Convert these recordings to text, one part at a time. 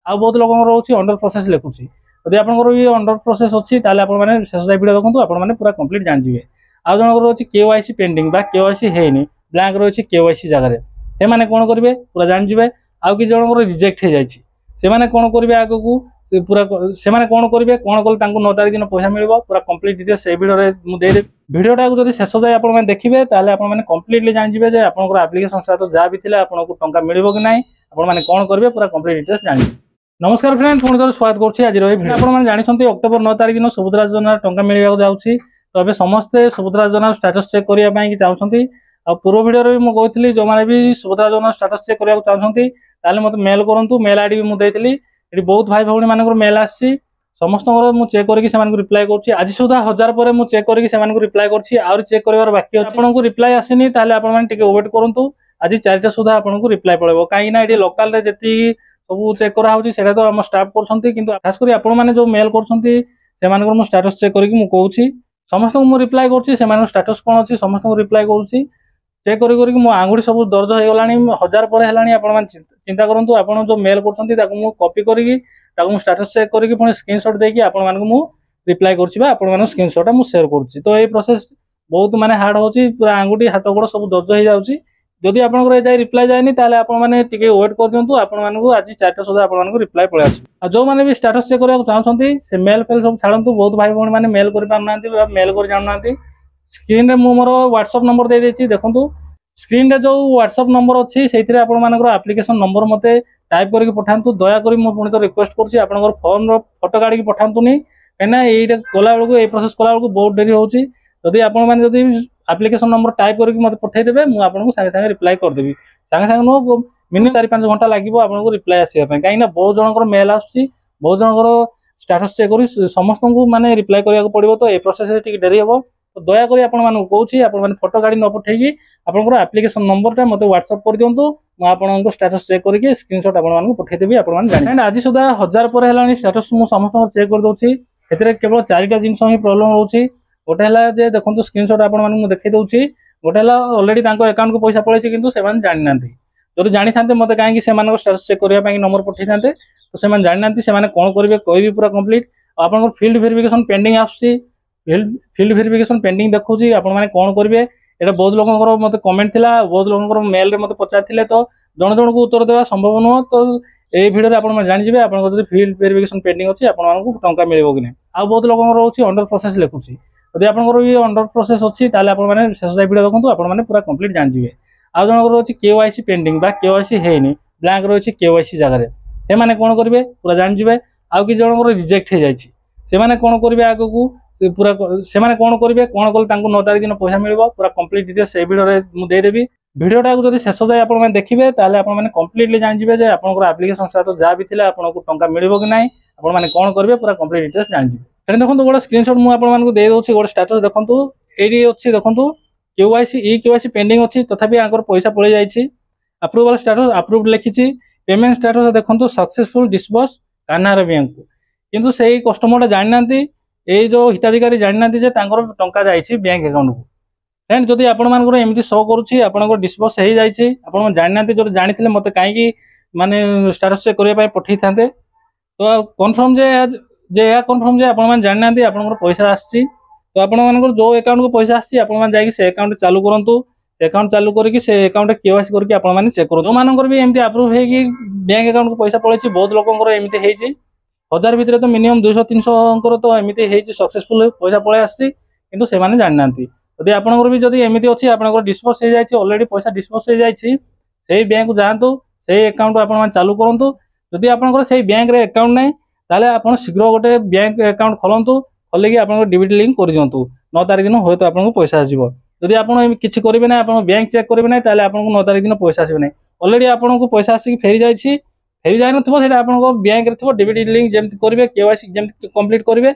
आ बहुत लोक रोचे अंडर प्रोसेस लिखुची जदि आपंकर ये अंडर प्रोसेस अच्छी आपने शेष जाए वीडियो देखो आपने पूरा कंप्लीट जान आउ जनक रोचे केवाईसी पेंडिंग बा केवाईसी हैनी ब्लैंक रही केवाईसी जगह से मैंने कौन करेंगे पूरा जान आउ कि जनक रिजेक्ट हो जाए कौन करेंगे आग को पूरा से कौन करेंगे कौन कले 9 तारीख दिन पैसा मिल पूरा कंप्लीट डिटेल्स से वीडियो वीडियोटा को देखिए शेष जाए आप देखिए आपने कंप्लीटली जानिए आपंकर आप्लिकेसन सहित जहाँ भी थे आपको टंका मिल कि ना आपने कौन करेंगे पूरा कंप्लीट डिटेल्स जानिए। नमस्कार फ्रेंड पुणी थोड़ा स्वागत करुँच आज आपने जानते अक्टोबर 9 तारीख दिन सुभद्रा योजना टंका मिलवा जाऊँगी तो अभी समस्ते सुभद्रा योजना स्टेटस चेक करने चाहते आ पूर्व वीडियो भी मुझे कहती जो मैंने भी सुभद्रा योजना स्टेटस चेक करने चाहते मतलब मेल करूँ मेल आईडी भी मुझे ये बहुत भाई भौणी मान मेल आसी समस्त मुझे चेक करके रिप्लाई करुँच आज सुधा 1000 पर मुझे चेक करके रिप्लाई कर चेक कर बाकी आपको रिप्लाई आसनी आपने वेट करूँ आज 4टा सुधा आपको रिप्लाई पड़े कहीं ये लोकाल जी सब चेक कराऊँगी तो आम स्टाफ कर खास कर आपने जो मेल कर स्टेटस चेक करके मुझे समस्त को रिप्लाई कर स्टेटस कौन अच्छी समस्त को रिप्लाई करुँची चेक करी मो आंगुठी सब दर्ज हो गला 1000 पर है चिंता करूँ आप जो मेल कर कॉपी करके स्टेटस चेक करके पुणी स्क्रीनशॉट देकी आपको रिप्लाई कर स्क्रीनशॉट मुझे शेयर करुँची तो ये प्रोसेस बहुत माने हार्ड होची पूरा आंगुठी हाथ गोड़ सब दर्ज हो जाऊँगी जदि आपंकर जाए रिप्लाई जाए आपने वेट कर दिंतु आपको आज 4टा सुधा आपको रिप्लाई पड़े आस जो मैंने भी स्टेटस चेक करने चाहते से मेल फेल सब छाड़ू बहुत भाई भौणी मैंने मेल कर पाना मेल कर जानना स्क्रीन रे मोर व्हाट्सएप नंबर दे देछि देखंतु स्क्रीन रे जो व्हाट्सएप नंबर अच्छी से एप्लिकेशन नंबर मते टाइप करके पठांतु दया करी मो पुणी तो रिक्वेस्ट करछि आपनकर फोन रो फोटो काढी पठांतुनी कना एटा कोला बेलको ए प्रोसेस कोला बेलको बहुत देरी होछि जदि आपण माने जदि एप्लिकेशन नंबर टाइप करके मते पठाई देबे मु आपनको संगे संगे रिप्लाई कर देबी संगे संगे नो मिनिमम 4-5 घंटा लागिवो आपनको रिप्लाई आसीबा पय काईना बहुत जनकर मेल आछि बहुत जनकर स्टेटस चेक करी समस्त को माने रिप्लाई करिया पड़िबो तो ए प्रोसेस रे टिक देरी हेबो तो दया करी आपण माने कहूछि आपण माने फोटो काढी न पठेगी आपनकर एप्लिकेशन नंबरटा मते व्हाट्सएप कर दियंतु मु आपनको स्टेटस चेक करके स्क्रीनशॉट आपण मानको पठेई देबी आपण माने जानि आज सुधा 1000 पर हेलानी स्टेटस मु समस्त चेक कर दोछि एतरे केवल 4टा जिंस ही प्रॉब्लम होछि गोटे हला जे देखंतु स्क्रीनशॉट आपण मानको देखाई दोछि गोटे हला ऑलरेडी तांको अकाउंट को पैसा पळैछि किंतु सेमान जानि नांती जदि जानि थांते मते काहे कि सेमानको स्टेटस चेक करिया पई नंबर पठेई थांते तो सेमान जानि नांती सेमाने कोन करबे कहबी पूरा कंप्लीट आपनकर फील्ड वेरिफिकेशन पेंडिंग आछि फील्ड वेरिफिकेशन पेंडिंग देखुची आपण माने कोन करबे एटा बहुत लोकंकर मते कमेंट थिला बहुत लोकंकर मेल रे मते पचारथिले तो जण जण को उत्तर देवा संभव न तो ए वीडियो रे आपण माने जानि जिवे आपण जदि फील्ड वेरिफिकेशन पेंडिंग अछि आपण मानकु टंका मिलबो कि नै आ बहुत लोकंकर रोची अंडर प्रोसेस लिखुची जदि आपनकर ये अंडर प्रोसेस अच्छी आपण माने शेष जाए वीडियो देखंतु आपण माने पूरा कंप्लीट जानि जिवे आ जनक रोची केवाईसी पेंडिंग बा केवाईसी हैनी ब्लैंक रही केवाईसी जगह रे से माने कोन करेंगे पूरा जानि जिवे आउ कि जनक रिजेक्ट हो जाए से कौन करेंगे आग को पूरा से कौन करेंगे कौन कले 9 तारीख दिन पैसा मिल पूरा कंप्लीट डिटेल्स से वीडियो मुझे देदेवी वीडियोटा को जब शेष जाए आपने देखिए आपने कंप्लीटली जानिए आपंकर एप्लिकेसन सहित जहाँ भी थे आपको टंका मिल कि ना आपने कौन करेंगे पूरा कंप्लीट डिटेल्स जानिए देखो गोटे स्क्रीनशॉट मुझे दे दूसरी गोटे स्टेटस देखो ये अच्छी देखो केवाईसी पेंडिंग अच्छी तथापि आंकर पैसा पड़े जाइए अप्रूवल स्टेटस अप्रूव्ड लिखी पेमेंट स्टेटस देखो सक्सेसफुल डिस्बर्स कान्हार बैंक को किंतु से कस्टमर जानी ना ये जो हिताधिकारी जानी ना टंका जाइए बैंक अकाउंट को फ्रेंड जदि आपमर एमती शो करुँची आप डिस्बर्स हो जाए आप जानी ना जो जानी मत कहीं माने स्टेटस चेक करने पठे था तो कन्फर्म जे कन्फर्म जे आप जानी ना आप पैसा आसी तो आप जो अकाउंट को पैसा आसी से अकाउंट चालू करूँ अकाउंट चालू करके से अकाउंट केवाईसी करके आपने चेक करो जो मानकर भी एमती अप्रूव हो बैंक अकाउंट को पैसा पड़े बहुत लोकंर एमती है 1000 भितर तो मिनिमम 200-300 तो एमती है सक्सेसफुल पैसा पड़े आसी किंतु से माने जानि नांती जदि आपनकर भी जदि एमती अछि आपनकर डिस्बर्स हो जाय ऑलरेडी पैसा डिस्बर्स हो जाय से बैंक को जांतु से अकाउंट आपण मान चालू करंतु जदि आपनकर से बैंक रे अकाउंट नै ताले आपण शीघ्र गोटे बैंक अकाउंट खोलंतु खोलिकी आपनकर डीबीटी लिंक कर दियंतु 9 तारिख दिन होय तो आपनको पैसा आसीबो जदि आपण किछि करिवे नै आपण बैंक चेक करिवे नै ताले आपनको 9 तारिख दिन पैसा आसीबो नै ऑलरेडी आपनको पैसा आसी फेरी जायछि फेरी जाय नथबो सेटा आपनको बैंक रे थबो डीबीटी लिंक जेमति करिवे केवाईसी जेमति कंप्लीट करिवे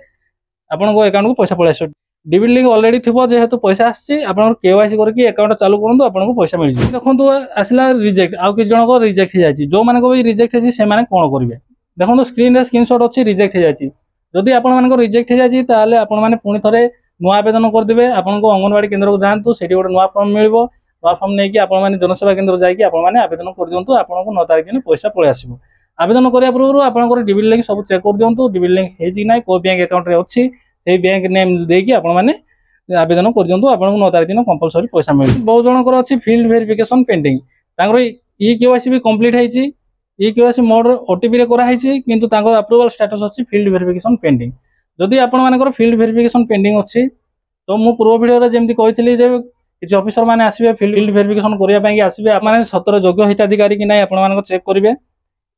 आपनको अकाउंट को पैसा पळे आसो डीबीटी लिंक ऑलरेडी थबो जेहेतु पैसा आसी आपनको केवाईसी करके अकाउंट चालू करंतु आपनको पैसा मिल जे देखंतु आसला रिजेक्ट आउ कि जण को रिजेक्ट हो जायछि जो माने को भी रिजेक्ट है से माने कोन करिवे देखंतु स्क्रीन रे स्क्रीनशॉट अछि रिजेक्ट हो जायछि जदि आपण मानको रिजेक्ट हो जायछि ताले आपण माने पुनी थरे नुआ आवेदन कर देबे आपनको अंगनवाड़ी केंद्र को जानतु सेठी गोटे नुआ फॉर्म मिलबो नुआ फॉर्म नै कि आपण माने जनसेवा केंद्र जाय कि आपण माने आवेदन कर दियंतु आपनको 9 तारिख दिन पैसा पळे आसीबो आवेदन करिया पूर्व आपनकर डीबीटी लिंक सब चेक कर दियंतु डीबीटी लिंक हे जी नै को बैंक अकाउंट रे अछि सेही बैंक नेम देकी आपण माने आवेदन कर दियंतु आपन 9 तारिख दिन कंपलसरी पैसा मिल। बहुत जनकर अछि फील्ड वेरिफिकेशन पेंडिंग तांकर ई केवाईसी भी कंप्लीट हेछि ई केवाईसी मोड ओटीपी रे करा हेछि किंतु तांको अप्रूवल स्टेटस अछि फील्ड वेरिफिकेशन पेंडिंग। जदि आपण मानकर फील्ड वेरिफिकेशन पेंडिंग अछि तो मु पूर्व वीडियो रे जेमति कहितली जे किछ ऑफिसर माने आसीबे फील्ड वेरिफिकेशन करिया पई आसीबे आप माने सतर योग्य हिताधिकारी कि नै आपण मानकर चेक करिवे।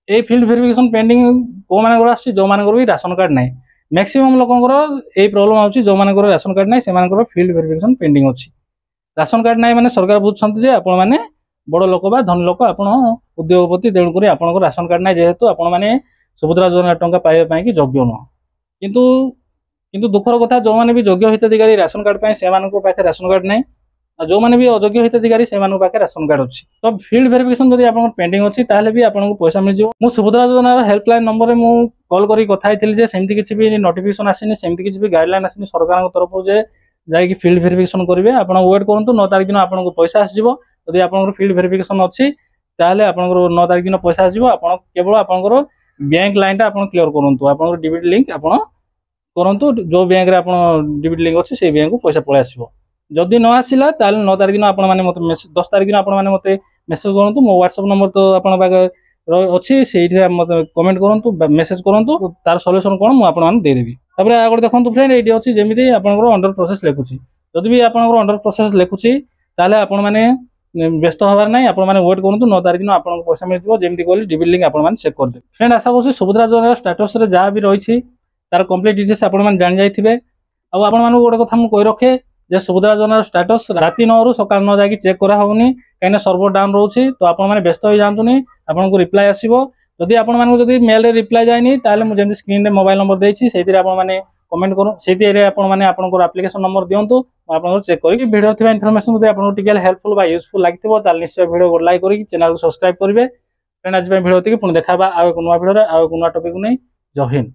ए फील्ड वेरिफिकेशन पेंडिंग को मानकर आछि जो मानकर भी राशन कार्ड नै मैक्सिमम लोकंकर ए प्रॉब्लम आउछि जो मानकर राशन कार्ड नै से मानकर फील्ड वेरिफिकेशन पेंडिंग अछि। राशन कार्ड नै माने सरकार बुझछन्ति जे आपण माने बड़ लोक बा धनी लोक आपण उद्योगपति तेणु करी आपनकर राशन कार्ड नै जेहेतु आपण माने सुभद्रा योजना टंका पाइबा पई कि योग्य न किंतु किंतु दुखर कथा जो माने भी योग्य हिताधिकारी राशन कार्ड पई से मानको पाखे राशन कार्ड नै जो माने भी अयोग्य हिताधिकारी से मानको पाखे राशन कार्ड अछि। तो फील्ड वेरिफिकेशन जदि आपनकर पेंडिंग अछि ताले भी आपनको पैसा मिल जिवो। मु सुभद्रा योजना हेल्पलाइन नंबर रे मु कॉल करी कथा आइथिल जे सेमति किछि भी नोटिफिकेशन आसीनी सेमति किछि भी गाइडलाइन आसीनी सरकार तरफ जे जाय कि फील्ड वेरिफिकेशन करिवे आपण वेट करंतु 9 तारिख दिन आपनको पैसा आसीजिवो। जदि आपनकर फील्ड वेरिफिकेशन अछि ताले आपनकर 9 तारिख दिन पैसा आसीजिवो। आपण केवल आपनकर बैंक लाइन ता आपण क्लियर करंतु आपनकर डीबीटी लिंक आपण करंतु जो बैंक रे आपण डीबीटी लिंक अछि से बैंक को पैसा पळे आसीबो। जदि न आसिला ताले 9 तारिख दिन आपण माने मते 10 तारिख दिन आपण माने मते मेसेज करंतु मो व्हाट्सएप नंबर तो आपण पाखे अछि सेठी मते कमेंट करंतु मेसेज करंतु तार सॉल्यूशन कोन मु आपण माने दे देबी। तबरे आगोड देखंतु फ्रेंड एडी अछि जेमिति आपनकर अंडर प्रोसेस लेखुची जदि भी आपनकर अंडर प्रोसेस लेखुची ताले आपण माने व्यस्त हबार नै आपण माने वेट करंतु 9 तारिख दिन आपनको पैसा मिल जिवो जेमिति कहली डीबीटी लिंक आपण माने चेक कर दे। फ्रेंड आशा करछु सुभद्रा योजना स्टेटस रे जा भी रहिछि तार कंप्लीट डिटेल्स आपण माने जान जायथिबे। आ आपण माने गोटे कथा मु कहि रखे जे सुभद्रा योजना स्टेटस राति 9 रु सकाळ 9 जाकी चेक करा होउनी काइना सर्वर डाउन रहउछि तो आपण माने व्यस्त होई जानतुनी आपनको रिप्लाई आसीबो। जदि आपण माने जदि मेल रे रिप्लाई जायनी ताले मु जेमति स्क्रीन रे मोबाइल नंबर देछि सेति रे आपण माने कमेंट करू सेति रे आपण माने आपनको एप्लीकेशन नंबर दियंतु आपनको चेक करी वीडियो थिबा इन्फॉर्मेशन जदि आपनको टिकल हेल्पफुल बा यूजफुल लागिथिबो ताले निश्चय वीडियो को लाइक करी चैनल को सब्सक्राइब करिवे। फ्रेंड आज पे वीडियो देखा आ नुआ वीडियो रे आ नुआ टॉपिक नै जय हिंद।